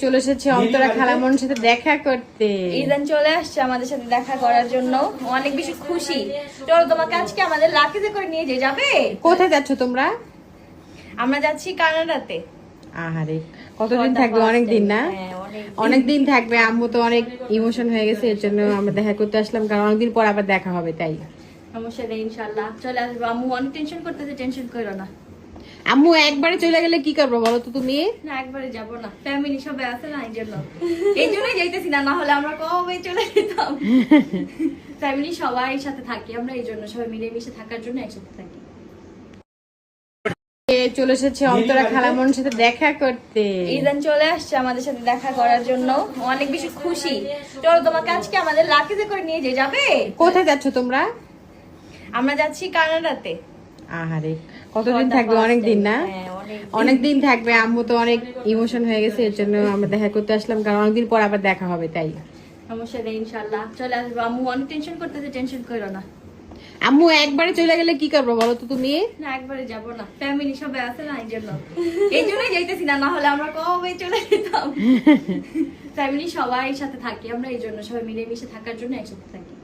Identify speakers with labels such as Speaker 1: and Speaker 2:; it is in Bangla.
Speaker 1: চলে এসেছে অন্তরা খালামণির সাথে দেখা করতে।
Speaker 2: ইদান চলে আসছে আমাদের সাথে দেখা করার জন্য, অনেক বেশি খুশি। চলো তোমাকে আজকে আমাদের লাকিজে করে নিয়ে যাবে।
Speaker 1: কোথায় যাচ্ছ তোমরা?
Speaker 2: আমরা যাচ্ছি কানাডাতে।
Speaker 1: আহারে, কতদিন থাকবে? অনেক দিন না? অনেক দিন থাকবে। আম্মু তো অনেক ইমোশন হয়ে গেছে, এর জন্য আমরা দেখা করতে আসলাম, কারণ অনেকদিন পর আবার দেখা হবে তাই।
Speaker 2: সমস্যা নেই, ইনশাআল্লাহ চলে আসবো। আম্মু অনেক টেনশন করতেছে, টেনশন করো না।
Speaker 1: আম্মু একবারে চলে গেলে কি করবো বলো তো তুমি?
Speaker 2: না, একবারে যাব না, ফ্যামিলি সবাই আছে না, এই জন্যই যাইতেছি না, না হলে আমরা কবে চলে যেতাম। ফ্যামিলি সবাই সাথে থাকি আমরা, এই জন্য সবাই মিলেমিশে থাকার জন্য একসাথে থাকি।
Speaker 1: চলে এসেছে অন্তরা খালামণির সাথে দেখা করতে।
Speaker 2: ইদান চলে আসছে আমাদের সাথে দেখা করার জন্য, অনেক বেশি খুশি। চলো তোমাকে আজকে আমাদের লাকিজে করে নিয়ে যাবে।
Speaker 1: কোথায় যাচ্ছ তোমরা?
Speaker 2: আমরা যাচ্ছি কানাডাতে।
Speaker 1: আহারে, কতদিন থাকবে? অনেক দিন না? অনেক দিন থাকবে। আম্মু তো অনেক ইমোশন হয়ে গেছে, এর জন্য আমরা দেখা করতে আসলাম, কারণ অনেকদিন পর আবার দেখা হবে তাই।
Speaker 2: সমস্যা নেই, ইনশাআল্লাহ চলে আসবো। আম্মু অনেক টেনশন করতেছে, টেনশন করো না।
Speaker 1: আম্মু একবারে চলে গেলে কি করবো বলো তো তুমি?
Speaker 2: না, একবারে যাব না, ফ্যামিলি সবাই আছে না, এই জন্যই যাইতেছি না, না হলে আমরা কবে চলে যেতাম। ফ্যামিলি সবাই সাথে থাকি আমরা, এই জন্য সবাই মিলেমিশে থাকার জন্য একসাথে থাকি।